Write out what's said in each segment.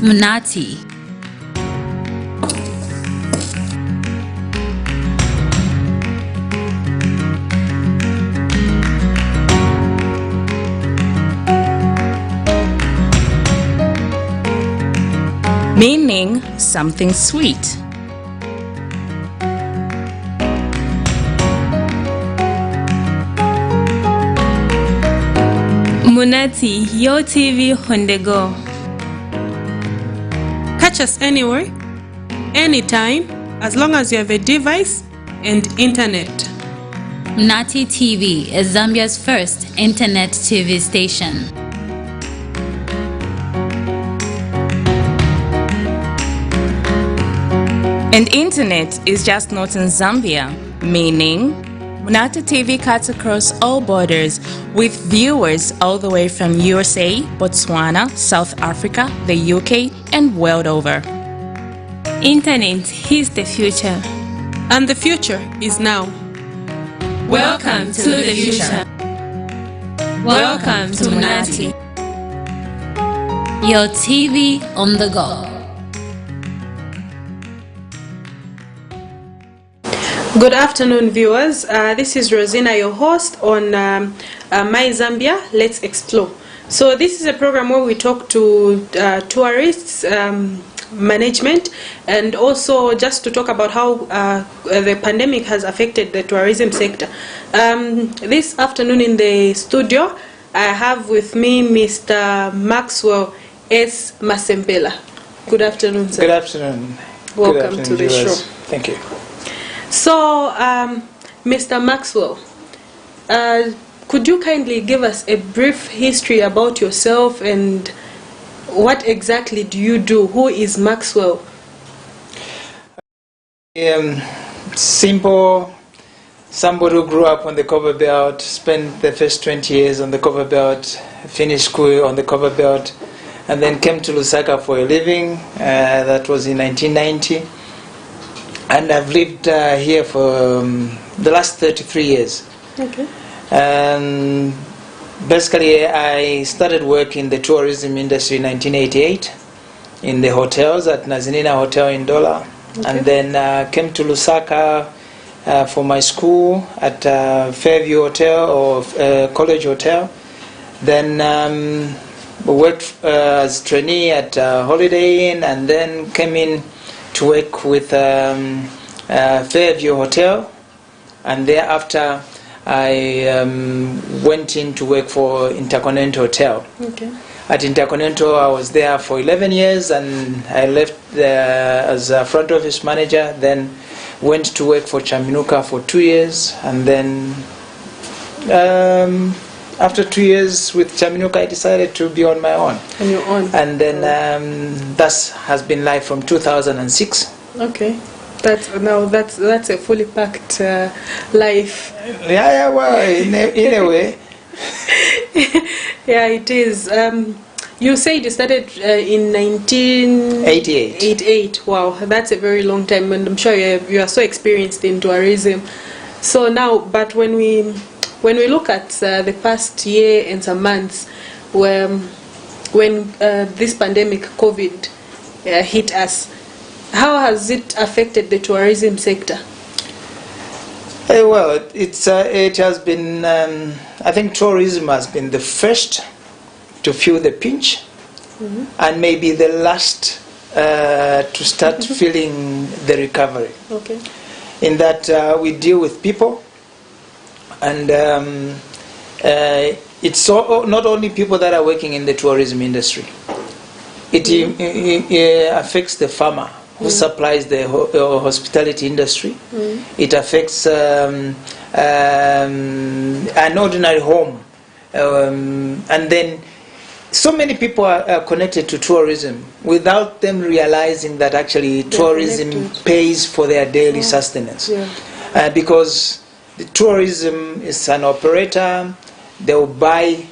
Munati. Meaning something sweet. Munati, your TV on the go. Catch us anywhere, anytime, as long as you have a device and internet. Munati TV is Zambia's first internet TV station. And internet is just not in Zambia, meaning Munati TV cuts across all borders with viewers all the way from USA, Botswana, South Africa, the UK, and world over. Internet is the future. And the future is now. Welcome to the future. Welcome to Munati. Your TV on the go. Good afternoon, viewers. This is Rosina, your host on My Zambia, Let's Explore. So this is a program where we talk to tourists, management, and also just to talk about how the pandemic has affected the tourism sector. This afternoon in the studio, I have with me Mr. Maxwell S. Masempela. Good afternoon, sir. Good afternoon. Welcome to the show. Thank you. So, Mr. Maxwell, could you kindly give us a brief history about yourself and what exactly do you do? Who is Maxwell? Simple, somebody who grew up on the Copper Belt, spent the first 20 years on the Copper Belt, finished school on the Copper Belt, and then came to Lusaka for a living. That was in 1990. And I've lived here for the last 33 years. Okay. Basically, I started working in the tourism industry in 1988 in the hotels at Nazinina Hotel in Dola. Okay. And then came to Lusaka for my school at Fairview Hotel or College Hotel. Then worked as trainee at Holiday Inn, and then came in to work with Fairview Hotel, and thereafter I went in to work for Intercontinental Hotel. Okay. At Intercontinental I was there for 11 years, and I left there as a front office manager, then went to work for Chaminuka for 2 years, and then after 2 years with Chaminuka, I decided to be on my own. On your own. And then that has been life from 2006. Okay. That's a fully packed life. Yeah, well, in a way. Yeah, it is. You said you started in 1988. 88. Wow, that's a very long time, and I'm sure you are so experienced in tourism. So now, but when we look at the past year and some months, when this pandemic, COVID, hit us, how has it affected the tourism sector? Well, it has been, I think tourism has been the first to feel the pinch, and maybe the last to start feeling the recovery. Okay. In that we deal with people, and it's not only people that are working in the tourism industry. It affects the farmer who supplies the hospitality industry. It affects an ordinary home, and then so many people are connected to tourism without them realizing that actually tourism pays for their daily sustenance. Yeah. Because the tourism is an operator. They will buy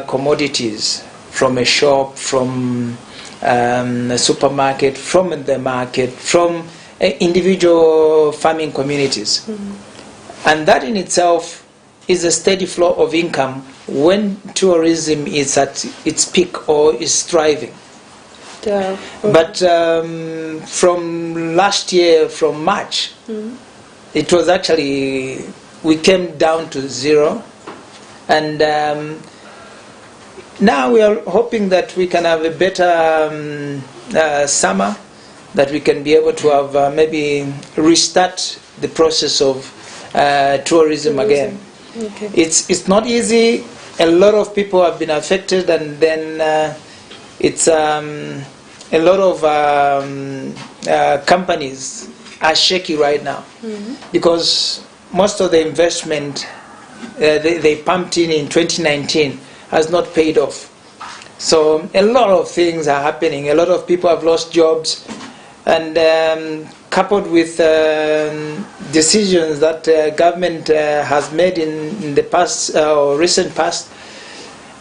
commodities from a shop, from a supermarket, from the market, from individual farming communities. And that in itself is a steady flow of income when tourism is at its peak or is thriving. But from last year, from March, it was actually, we came down to 0. And now we are hoping that we can have a better summer, that we can be able to have maybe restart the process of tourism again. Okay. It's not easy. A lot of people have been affected, and then it's a lot of companies are shaky right now because most of the investment they pumped in 2019 has not paid off. So a lot of things are happening. A lot of people have lost jobs, and coupled with decisions that government has made in the past or recent past,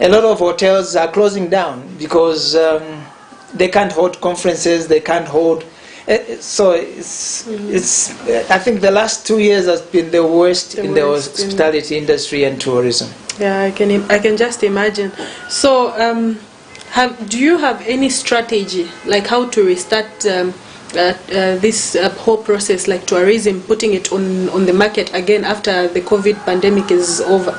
a lot of hotels are closing down because they can't hold conferences, they can't hold. So it's. I think the last 2 years has been the worst in the hospitality industry and tourism. Yeah, I can just imagine. So, do you have any strategy, like how to restart this whole process, like tourism, putting it on the market again after the COVID pandemic is over?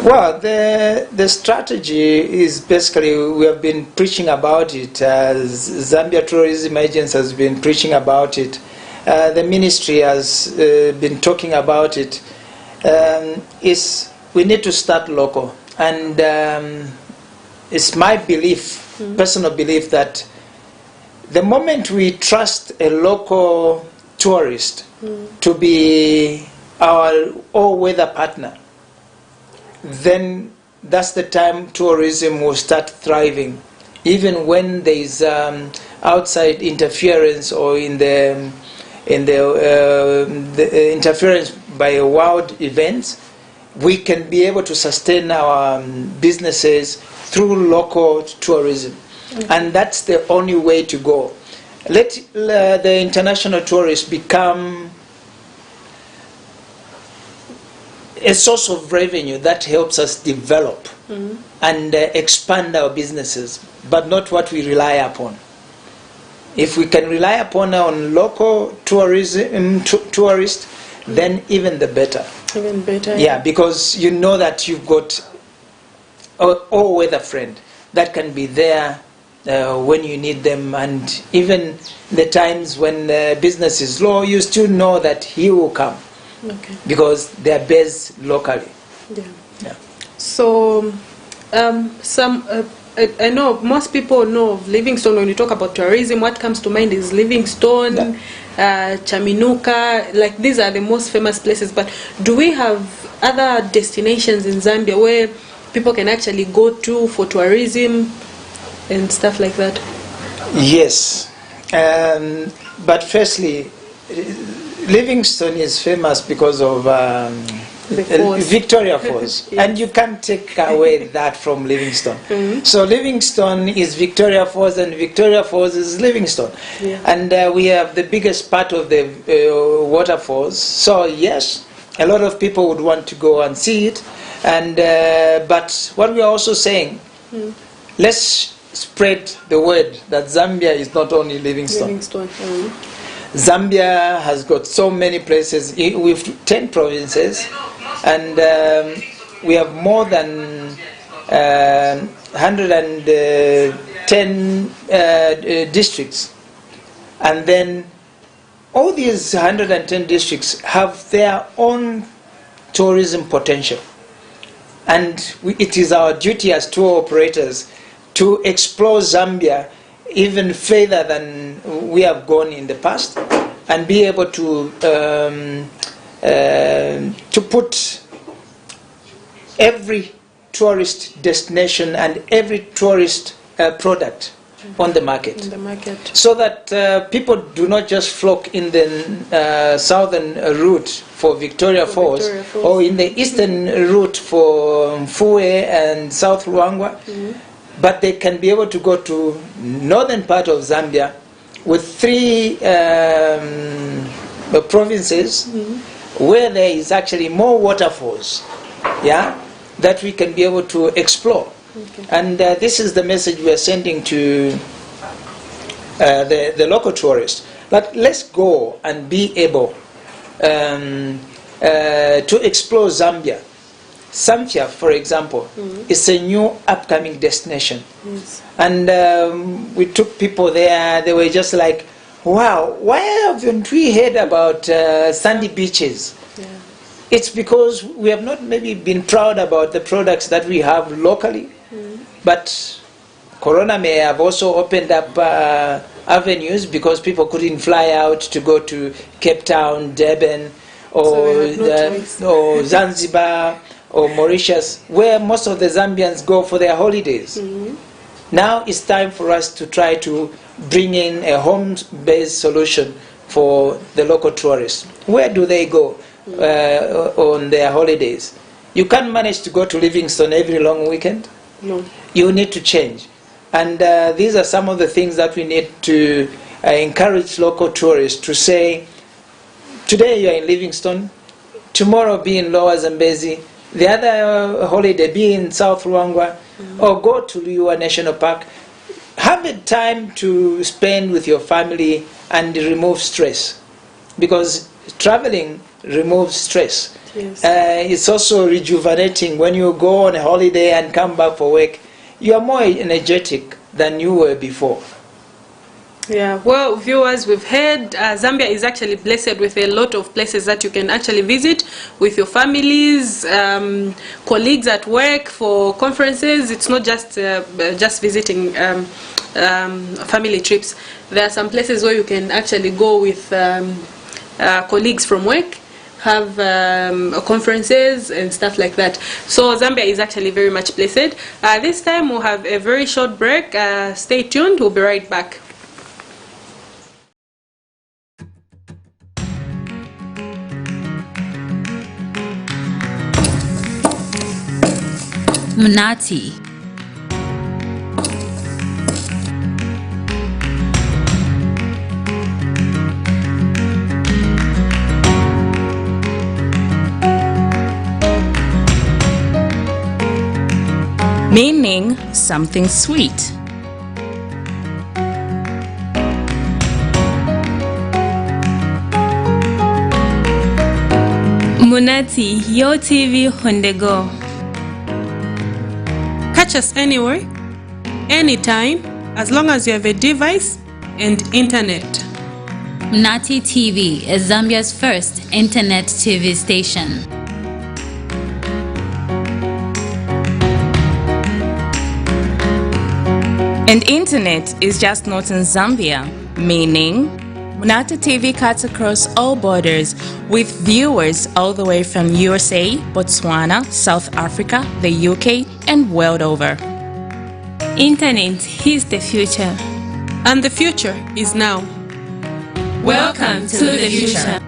Well, the strategy is basically, we have been preaching about it. Zambia Tourism Agency has been preaching about it. The ministry has been talking about it. Is we need to start local, and it's my belief, personal belief, that the moment we trust a local tourist to be our all-weather partner, then that's the time tourism will start thriving. Even when there is outside interference or in the interference by wild events, we can be able to sustain our businesses through local tourism. And that's the only way to go. Let the international tourists become a source of revenue that helps us develop and expand our businesses, but not what we rely upon. If we can rely upon on local tourism, tourists, then even the better. Even better. Yeah, because you know that you've got an all-weather friend that can be there when you need them, and even the times when business is low, you still know that he will come. Okay. Because they are based locally. Yeah. Yeah. So, I know most people know of Livingstone. When you talk about tourism, what comes to mind is Livingstone, Chaminuka. Like, these are the most famous places. But do we have other destinations in Zambia where people can actually go to for tourism and stuff like that? Yes. But firstly, Livingstone is famous because of Victoria Falls. Yes. And you can't take away that from Livingstone. So Livingstone is Victoria Falls, and Victoria Falls is Livingstone. Yeah. And we have the biggest part of the waterfalls. So yes, a lot of people would want to go and see it. And but what we are also saying, let's spread the word that Zambia is not only Livingstone. Zambia has got so many places. We've 10 provinces, and we have more than 110 districts. And then all these 110 districts have their own tourism potential. And it is our duty as tour operators to explore Zambia even further than we have gone in the past, and be able to put every tourist destination and every tourist product on the market. So that people do not just flock in the southern route for Victoria Falls, or in the eastern route for Mfue and South Luangwa, but they can be able to go to northern part of Zambia with 3 provinces where there is actually more waterfalls, that we can be able to explore. And this is the message we are sending to the local tourists. But let's go and be able to explore Zambia. Zambia, for example, is a new upcoming destination. Yes. And we took people there, they were just like, wow, why haven't we heard about sandy beaches? Yeah. It's because we have not maybe been proud about the products that we have locally, but Corona may have also opened up avenues because people couldn't fly out to go to Cape Town, Durban, or Zanzibar, or Mauritius, where most of the Zambians go for their holidays. Now it's time for us to try to bring in a home-based solution for the local tourists. Where do they go on their holidays? You can't manage to go to Livingstone every long weekend. No. You need to change. And these are some of the things that we need to encourage local tourists to say, today you are in Livingstone, tomorrow be in Lower Zambezi, the other holiday be in South Ruangwa, or go to Liwa National Park. Have a time to spend with your family and remove stress, because traveling removes stress. Yes. It's also rejuvenating. When you go on a holiday and come back for work, you are more energetic than you were before. Yeah, well, viewers, we've heard Zambia is actually blessed with a lot of places that you can actually visit with your families, colleagues at work, for conferences. It's not just visiting family trips. There are some places where you can actually go with colleagues from work, have conferences and stuff like that. So Zambia is actually very much blessed. This time we'll have a very short break. Stay tuned, we'll be right back. Munati. Meaning something sweet. Munati, your TV on the go. Catch us anywhere, anytime, as long as you have a device and internet. Munati TV is Zambia's first internet TV station. And internet is just not in Zambia, meaning Munati TV cuts across all borders with viewers all the way from USA, Botswana, South Africa, the UK, and world over. Internet is the future. And the future is now. Welcome to the future.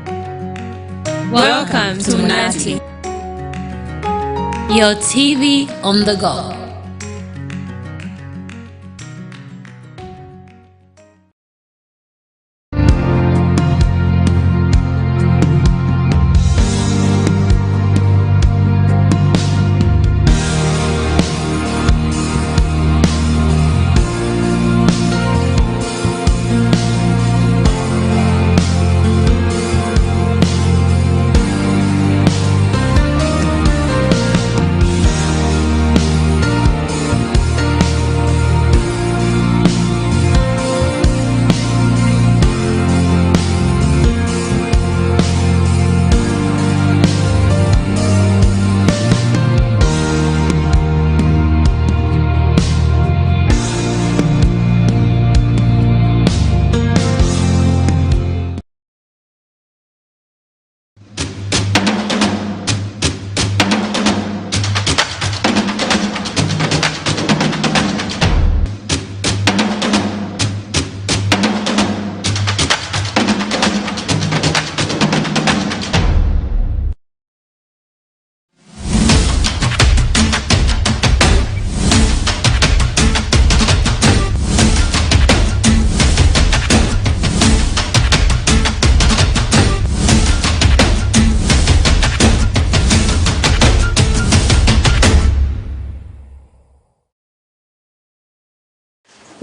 Welcome to Munati. Your TV on the go.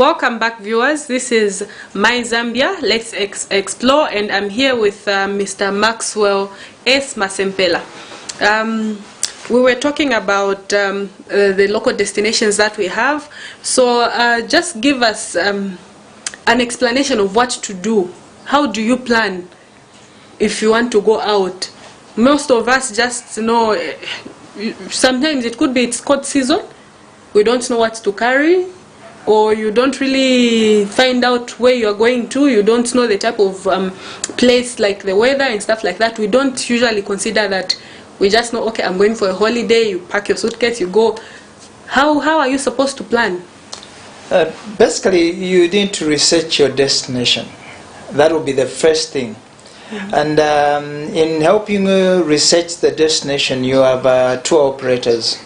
Welcome back, viewers. This is My Zambia. Let's explore, and I'm here with Mr. Maxwell S. Masempela. We were talking about the local destinations that we have. So just give us an explanation of what to do. How do you plan if you want to go out? Most of us just know, sometimes it could be it's cold season. We don't know what to carry, or you don't really find out where you're going to. You don't know the type of place, like the weather and stuff like that. We don't usually consider that. We just know, okay, I'm going for a holiday. You pack your suitcase, you go. How are you supposed to plan? Basically, you need to research your destination. That will be the first thing. And in helping you research the destination, you have tour operators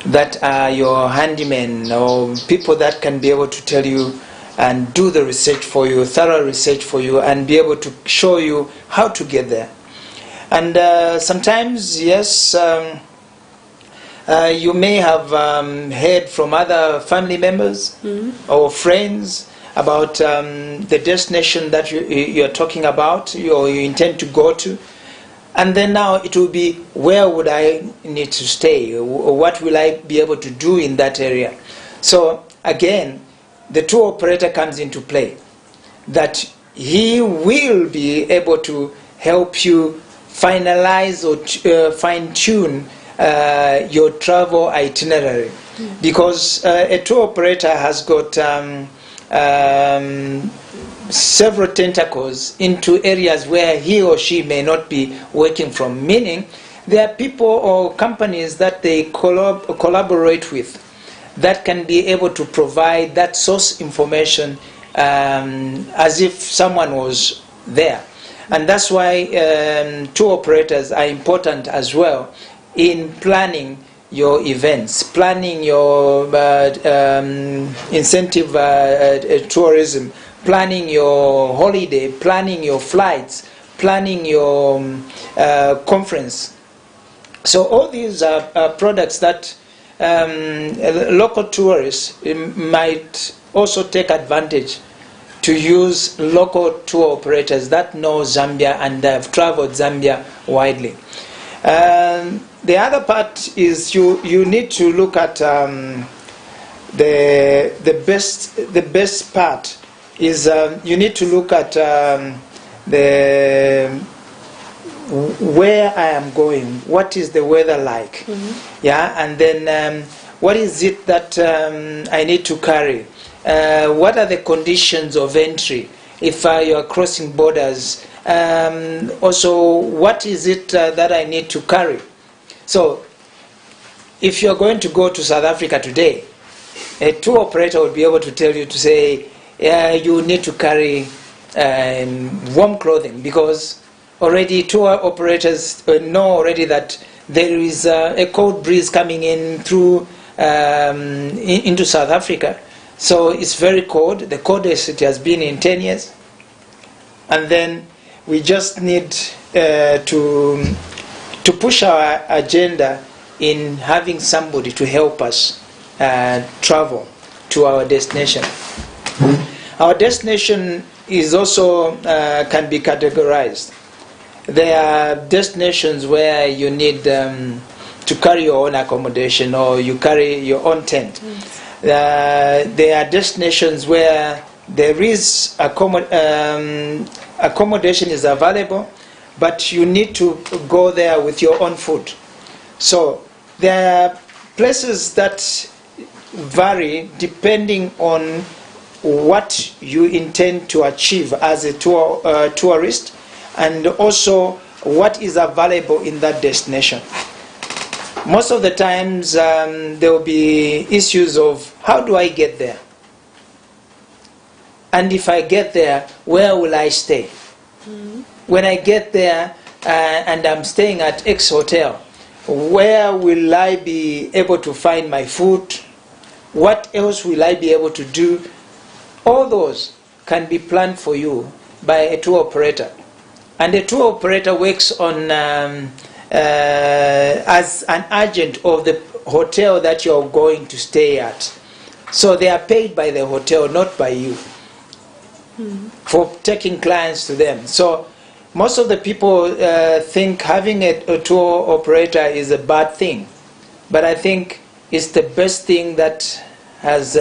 that are your handymen, or people that can be able to tell you and do the research for you, thorough research for you, and be able to show you how to get there. And sometimes, yes, you may have heard from other family members or friends about the destination that you're talking about, or you intend to go to. And then now it will be, where would I need to stay? What will I be able to do in that area? So again, the tour operator comes into play, that he will be able to help you finalize or fine-tune your travel itinerary. Because a tour operator has got several tentacles into areas where he or she may not be working from, meaning there are people or companies that they collaborate with that can be able to provide that source information as if someone was there. And that's why tour operators are important as well in planning your events, planning your incentive tourism, planning your holiday, planning your flights, planning your conference. So all these are products that local tourists might also take advantage to use local tour operators that know Zambia and have traveled Zambia widely. The other part is you need to look at the best part is you need to look at where I am going. What is the weather like? Yeah, and then what is it that I need to carry? What are the conditions of entry if you are crossing borders? Also, what is it that I need to carry? So, if you're going to go to South Africa today, a tour operator will be able to tell you to say, you need to carry warm clothing, because already tour operators know already that there is a cold breeze coming in through into South Africa. So it's very cold, the coldest it has been in 10 years. And then we just need to push our agenda in having somebody to help us travel to our destination. Our destination is also can be categorized. There are destinations where you need to carry your own accommodation, or you carry your own tent. There are destinations where there is accommodation is available, but you need to go there with your own food. So there are places that vary depending on what you intend to achieve as a tourist, and also what is available in that destination. Most of the times there will be issues of, how do I get there? And if I get there, where will I stay? When I get there and I'm staying at X hotel, where will I be able to find my food? What else will I be able to do? All those can be planned for you by a tour operator. And the tour operator works on as an agent of the hotel that you're going to stay at. So they are paid by the hotel, not by you, for taking clients to them. So most of the people think having a tour operator is a bad thing, but I think it's the best thing that has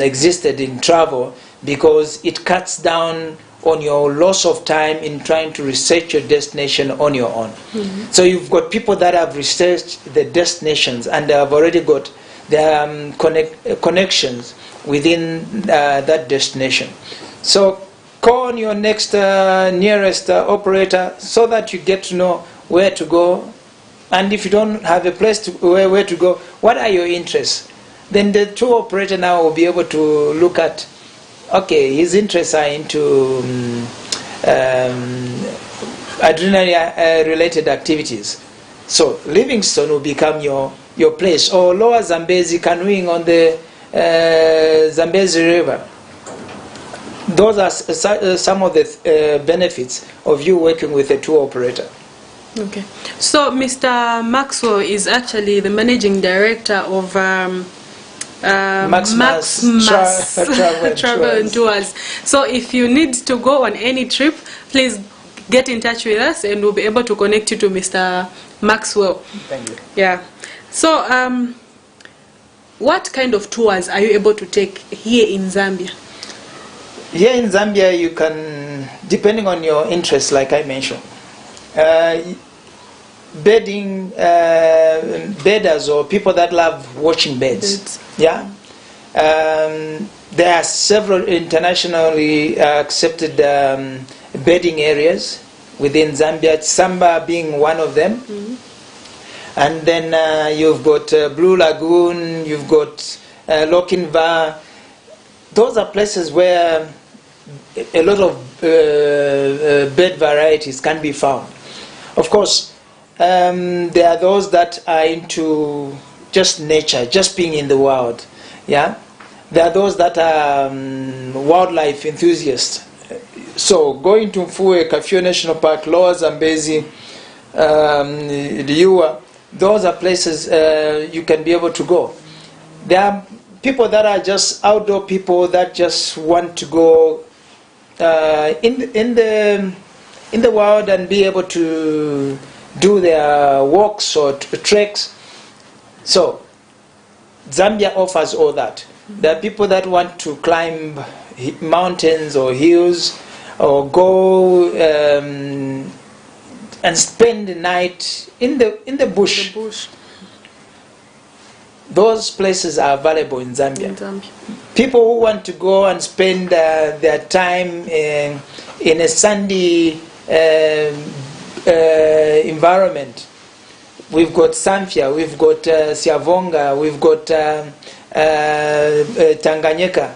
existed in travel, because it cuts down on your loss of time in trying to research your destination on your own. So you've got people that have researched the destinations and they have already got their connections within that destination. So call on your next nearest operator so that you get to know where to go. And if you don't have a place to where to go, what are your interests? Then the tour operator now will be able to look at, okay, his interests are into adrenaline-related activities. So Livingstone will become your place, or Lower Zambezi, canoeing on the Zambezi River. Those are some of the benefits of you working with a tour operator. Okay. So Mr. Maxwell is actually the managing director of Max Travel and Tours. So if you need to go on any trip, please get in touch with us and we'll be able to connect you to Mr. Maxwell. Thank you. Yeah. So what kind of tours are you able to take here in Zambia? Here in Zambia, you can, depending on your interests, like I mentioned, bedding, bedders, or people that love watching beds. Yeah. There are several internationally accepted bedding areas within Zambia, Samba being one of them. And then you've got Blue Lagoon, you've got Lokinva. Those are places where a lot of bed varieties can be found. Of course, there are those that are into just nature, just being in the wild. Yeah, there are those that are wildlife enthusiasts. So going to Mfue, Kafue National Park, Lower Zambezi, Liua, those are places you can be able to go. There are people that are just outdoor people that just want to go in the wild and be able to do their walks or treks. So Zambia offers all that. There are people that want to climb mountains or hills, or go and spend the night in the bush. Those places are available in Zambia. People who want to go and spend their time in a sandy environment. We've got Samfya, we've got Siavonga, we've got Tanganyika.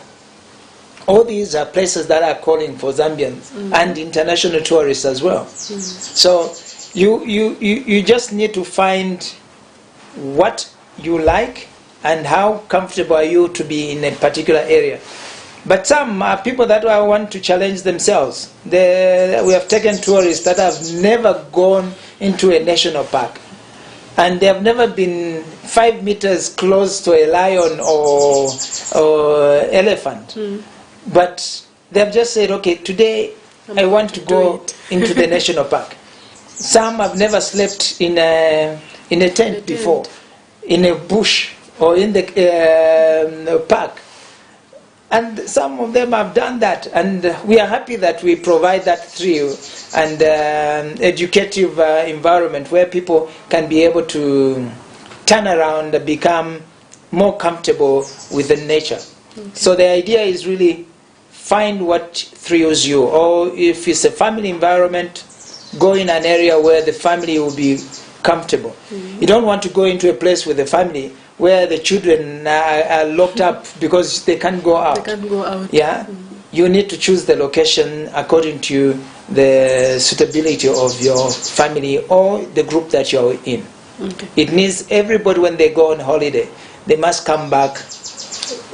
All these are places that are calling for Zambians and international tourists as well. So you just need to find what you like and how comfortable are you to be in a particular area. But some are people that want to challenge themselves. We have taken tourists that have never gone into a national park, and they have never been 5 meters close to a lion or elephant. But they have just said, okay, today I want to go into the national park. Some have never slept in a tent before, in a bush or in the park. And some of them have done that, and we are happy that we provide that thrill and educative environment where people can be able to turn around and become more comfortable with the nature. So the idea is really find what thrills you, or if it's a family environment, go in an area where the family will be comfortable. You don't want to go into a place with a family where the children are locked up because they can't go out. They can't go out. Yeah, you need to choose the location according to the suitability of your family or the group that you're in. It means everybody, when they go on holiday, they must come back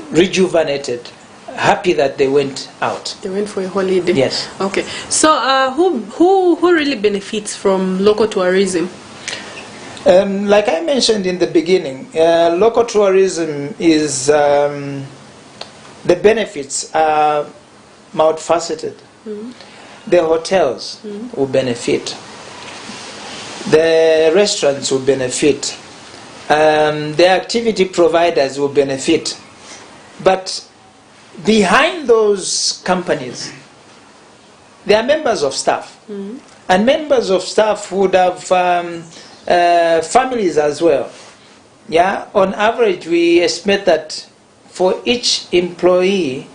rejuvenated, happy that they went out. They went for a holiday. Yes. Okay. So who really benefits from local tourism? Like I mentioned in the beginning, local tourism is the benefits are multifaceted. The hotels will benefit. The restaurants will benefit. The activity providers will benefit. But behind those companies, there are members of staff. And members of staff would have families as well. Yeah, on average, we estimate that for each employee,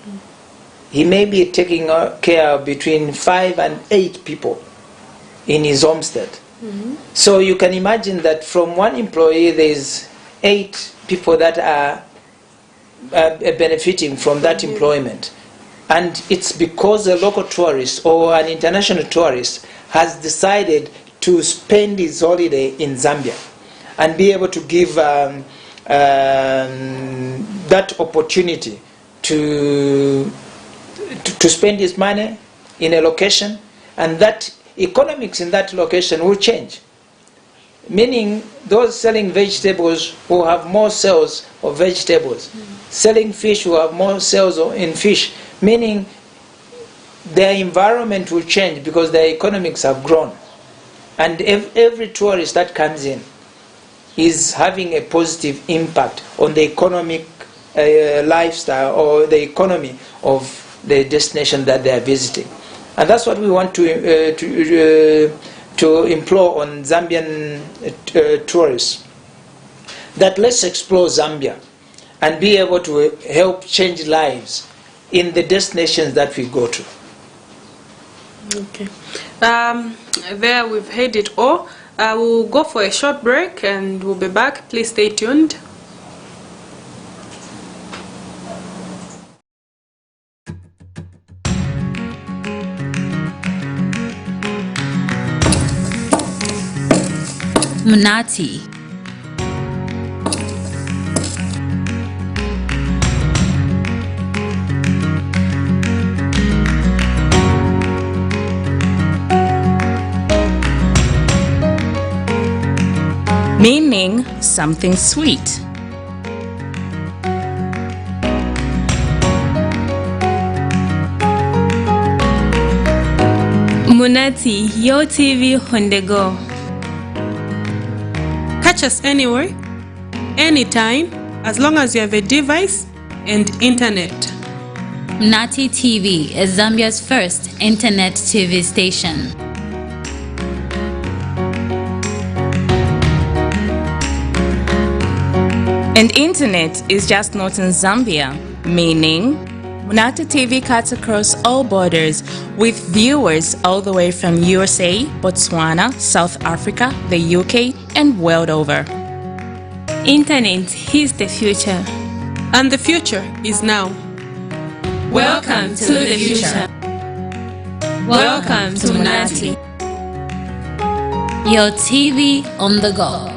he may be taking care of between 5 and 8 people in his homestead. So you can imagine that from one employee, there's 8 people that are benefiting from that employment. And it's because a local tourist or an international tourist has decided to spend his holiday in Zambia and be able to give that opportunity to spend his money in a location, and that economics in that location will change. Meaning those selling vegetables will have more sales of vegetables. Selling fish will have more sales in fish. Meaning their environment will change because their economics have grown. And every tourist that comes in is having a positive impact on the economic lifestyle or the economy of the destination that they are visiting. And that's what we want to implore on Zambian tourists. That let's explore Zambia and be able to help change lives in the destinations that we go to. Okay. There we've heard it all. We'll go for a short break and we'll be back. Please stay tuned. Munati. Meaning something sweet. Munati, your TV on the go. Catch us anywhere, anytime, as long as you have a device and internet. Munati TV is Zambia's first internet TV station. And internet is just not in Zambia, meaning Munati TV cuts across all borders with viewers all the way from USA, Botswana, South Africa, the UK, and world over. Internet is the future. And the future is now. Welcome to the future. Welcome to Munati. Your TV on the go.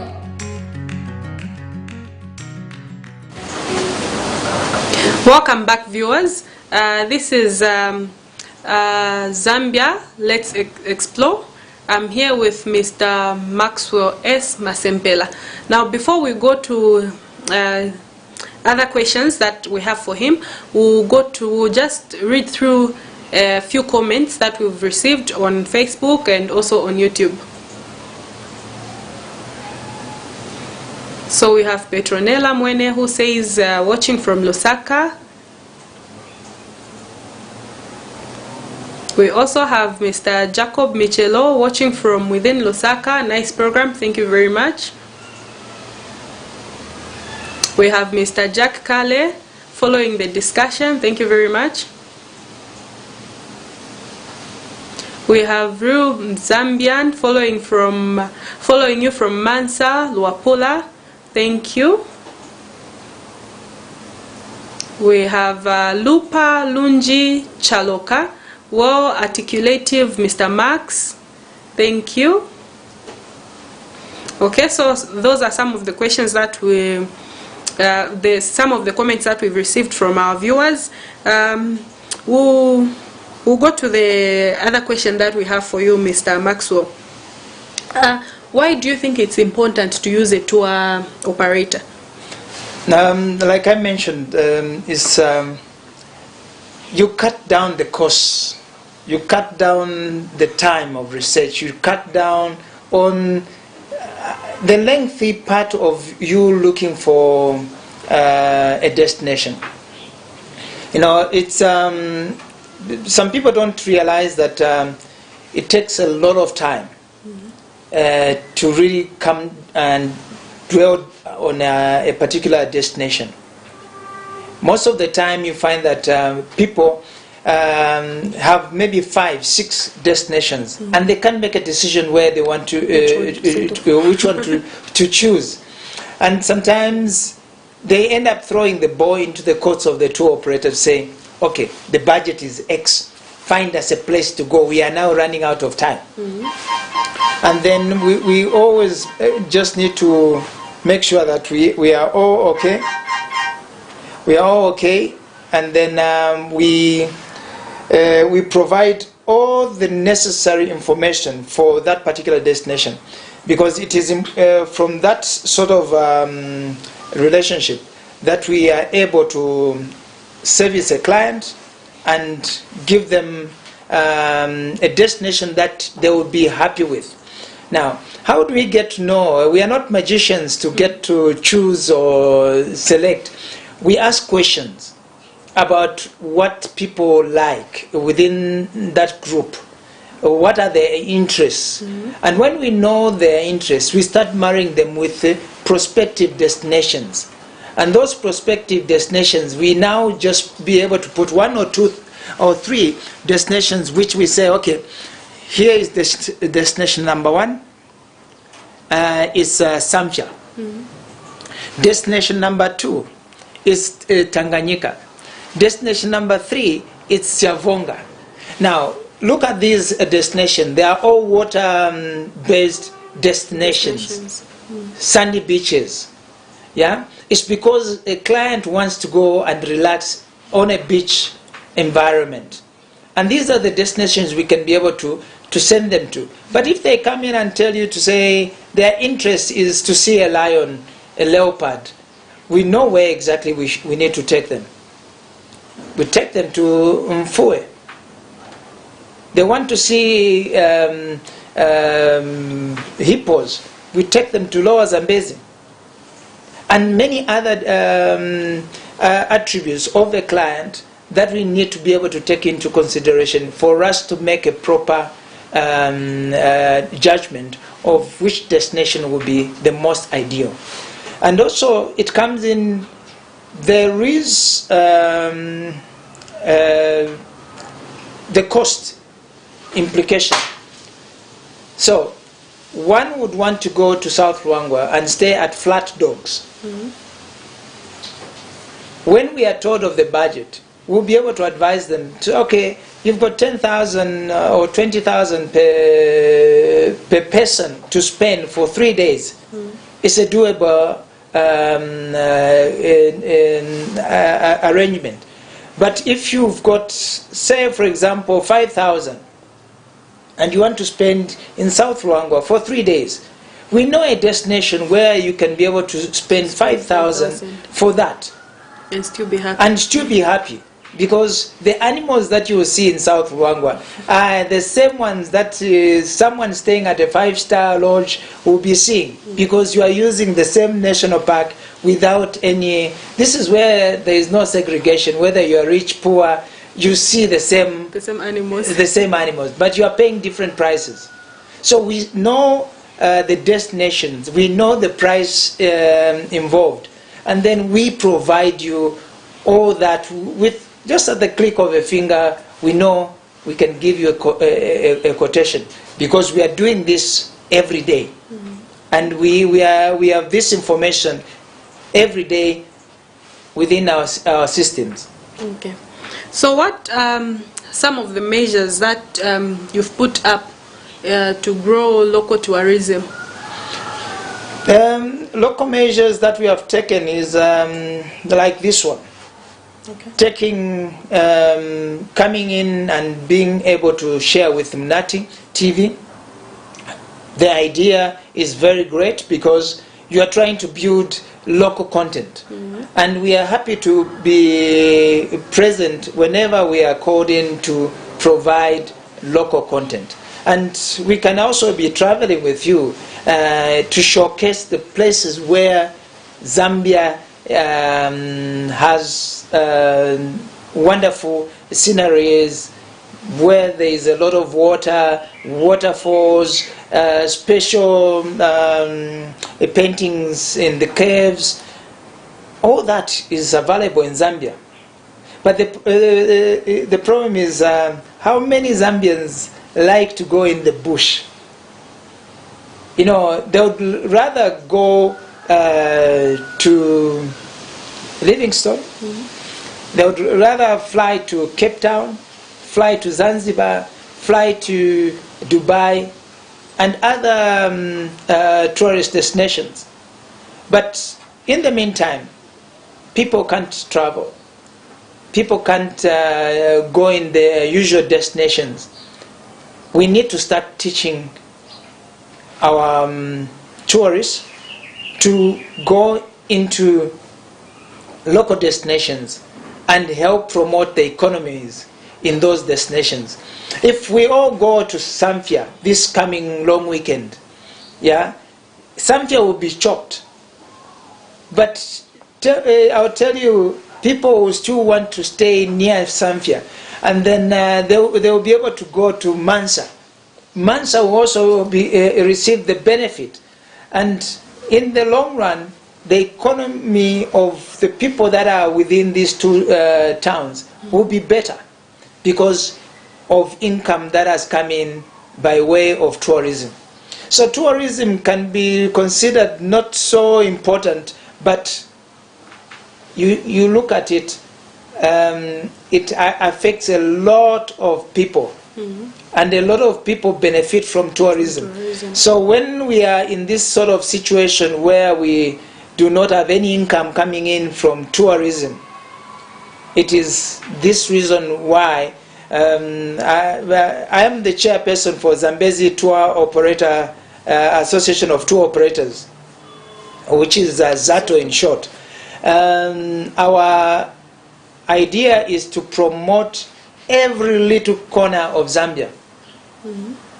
Welcome back, viewers. This is Zambia. Let's explore. I'm here with Mr. Maxwell S. Masempela. Now, before we go to other questions that we have for him, we'll just read through a few comments that we've received on Facebook and also on YouTube. So we have Petronella Mwene, who says watching from Lusaka. We also have Mr. Jacob Michelo watching from within Lusaka. Nice program, thank you very much. We have Mr. Jack Kale following the discussion, thank you very much. We have Rue Zambian following you from Mansa, Luapula. Thank you. We have Lupa Lunji Chaloka. Well articulative, Mr. Max. Thank you. Okay, so those are some of the questions that some of the comments that we've received from our viewers. We'll go to the other question that we have for you, Mr. Maxwell. Why do you think it's important to use a tour operator? Like I mentioned, it's you cut down the costs, you cut down the time of research, you cut down on the lengthy part of you looking for a destination. You know, it's some people don't realize that it takes a lot of time to really come and dwell on a particular destination. Most of the time you find that people have maybe 5-6 destinations, and they can't make a decision where they want to which one to choose. And sometimes they end up throwing the ball into the courts of the tour operators, saying, okay, the budget is X, find us a place to go, we are now running out of time. And then we always just need to make sure that we are all okay. We are all okay, and then we provide all the necessary information for that particular destination, because it is from that sort of relationship that we are able to service a client and give them a destination that they will be happy with. Now, how do we get to know? We are not magicians to get to choose or select. We ask questions about what people like within that group. What are their interests? And when we know their interests, we start marrying them with prospective destinations. And those prospective destinations, we now just be able to put 1 or 2 or 3 destinations which we say, okay, here is destination number 1, is Samcha. Destination number 2 is Tanganyika. Destination number 3 is Siavonga. Now, look at these destinations. They are all water-based destinations. Sandy beaches. Yeah? It's because a client wants to go and relax on a beach environment. And these are the destinations we can be able to send them to. But if they come in and tell you to say their interest is to see a lion, a leopard, we know where exactly we need to take them. We take them to Mfue. They want to see hippos. We take them to Lower Zambezi. And many other attributes of the client that we need to be able to take into consideration for us to make a proper judgment of which destination will be the most ideal. And also it comes in, there is the cost implication. So one would want to go to South Luangwa and stay at Flat Dogs. When we are told of the budget, we'll be able to advise them to, okay, you've got 10,000 or 20,000 per person to spend for 3 days. It's a doable arrangement. But if you've got, say for example, 5,000 and you want to spend in South Luangwa for 3 days, we know a destination where you can be able to spend 5,000 for that and still be happy. And still be happy, because the animals that you will see in South Luangwa are the same ones that someone staying at a 5-star lodge will be seeing, because you are using the same national park without any. This is where there is no segregation, whether you are rich, poor, you see the same animals, but you are paying different prices. So we know the destinations, we know the price involved, and then we provide you all that with just at the click of a finger. We know we can give you a quotation, because we are doing this every day, and we have this information every day within our systems. Okay. So what some of the measures that you've put up to grow local tourism? Local measures that we have taken is like this one. Okay. Taking, coming in and being able to share with Munati TV. The idea is very great, because you are trying to build local content. And we are happy to be present whenever we are called in to provide local content. And we can also be traveling with you to showcase the places where Zambia has wonderful sceneries, where there is a lot of water, waterfalls, special paintings in the caves. All that is available in Zambia. But the problem is how many Zambians like to go in the bush. You know, they would rather go to Livingstone. They would rather fly to Cape Town, fly to Zanzibar, fly to Dubai, and other tourist destinations. But in the meantime, people can't travel. People can't go in their usual destinations. We need to start teaching our tourists to go into local destinations and help promote the economies in those destinations. If we all go to Samfya this coming long weekend, yeah, Samfya will be chopped. But I'll tell you, people will still want to stay near Samfya, and then they will be able to go to Mansa. Mansa will also receive the benefit, and in the long run, the economy of the people that are within these two towns will be better because of income that has come in by way of tourism. So tourism can be considered not so important, but you look at it, it affects a lot of people. And a lot of people benefit from tourism. So when we are in this sort of situation where we do not have any income coming in from tourism, it is this reason why I am the chairperson for Zambezi Tour Operator Association of Tour Operators, which is ZATO in short. Our idea is to promote every little corner of Zambia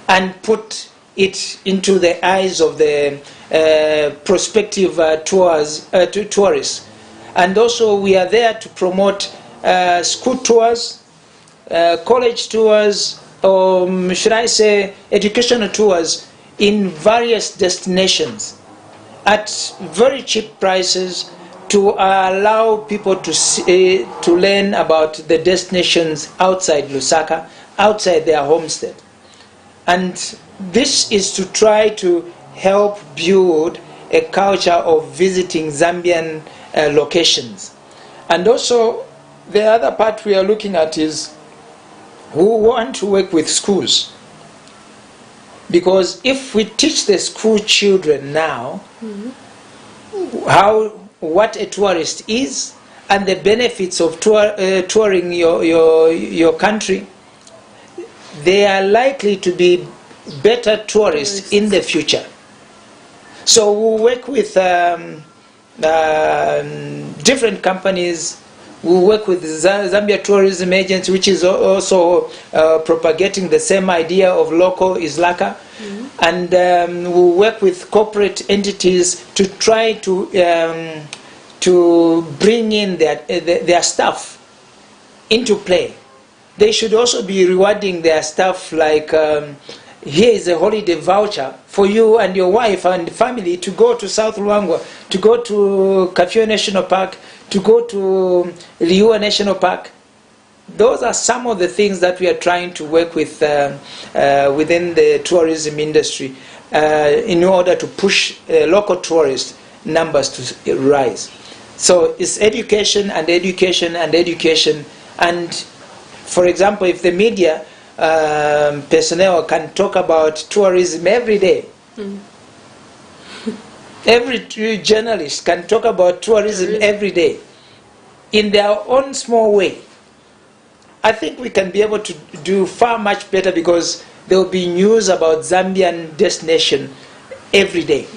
and put it into the eyes of the prospective tourists. And also we are there to promote school tours, college tours, or should I say educational tours in various destinations at very cheap prices, to allow people to learn about the destinations outside Lusaka, outside their homestead. And this is to try to help build a culture of visiting Zambian locations. And also, the other part we are looking at is we want to work with schools. Because if we teach the school children now what a tourist is and the benefits of touring your country, they are likely to be better tourists in the future. So we'll work with different companies. We'll work with Zambia Tourism Agency, which is also propagating the same idea of local Islaka. And we'll work with corporate entities to try to bring in their staff into play. They should also be rewarding their staff, like here is a holiday voucher for you and your wife and family to go to South Luangwa, to go to Kafue National Park, to go to Liua National Park. Those are some of the things that we are trying to work with within the tourism industry in order to push local tourist numbers to rise. So it's education and education and education. And for example, if the media personnel can talk about tourism every day, every journalist can talk about tourism every day in their own small way, I think we can be able to do far much better, because there will be news about Zambian destination every day.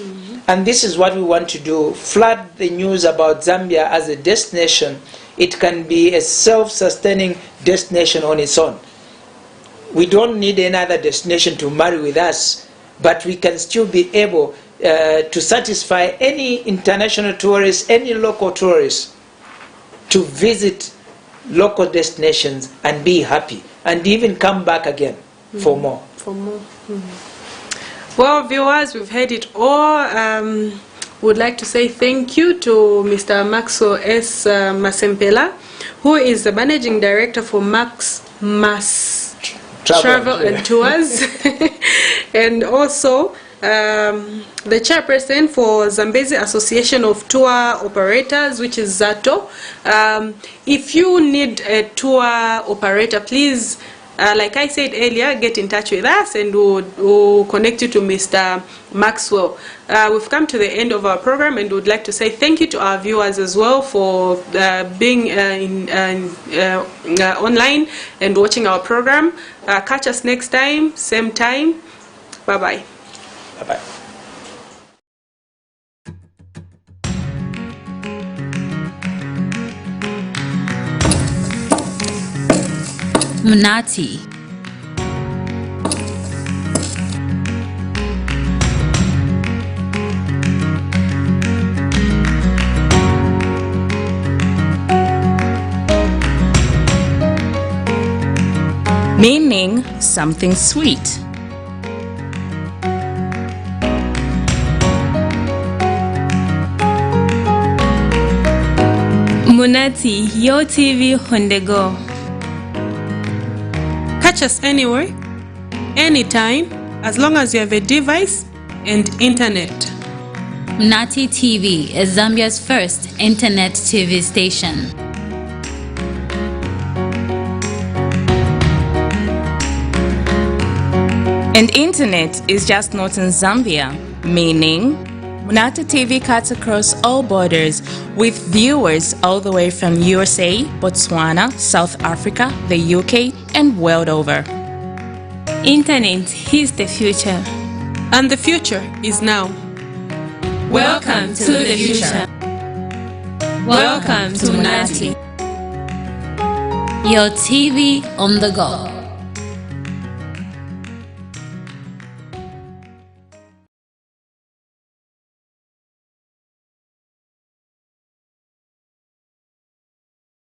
And this is what we want to do, flood the news about Zambia as a destination. It can be a self-sustaining destination on its own. We don't need another destination to marry with us, but we can still be able to satisfy any international tourists, any local tourists, to visit local destinations and be happy, and even come back again for more. For more. Well, viewers, we've heard it all. Would like to say thank you to Mr. Maxwell S. Masempela, who is the Managing Director for Mass Travel and Tours, and also the chairperson for Zambezi Association of Tour Operators, which is ZATO. If you need a tour operator, please, like I said earlier, get in touch with us and we'll connect you to Mr. Maxwell. We've come to the end of our program and would like to say thank you to our viewers as well for being online and watching our program. Catch us next time, same time. Bye-bye. Bye-bye. Munati. Meaning something sweet. Munati, your TV on the go. Catch us anywhere, anytime, as long as you have a device and internet. Munati TV is Zambia's first internet TV station. And internet is just not in Zambia, meaning Munati TV cuts across all borders with viewers all the way from USA, Botswana, South Africa, the UK, and world over. Internet is the future. And the future is now. Welcome to the future. Welcome to Munati. Your TV on the go.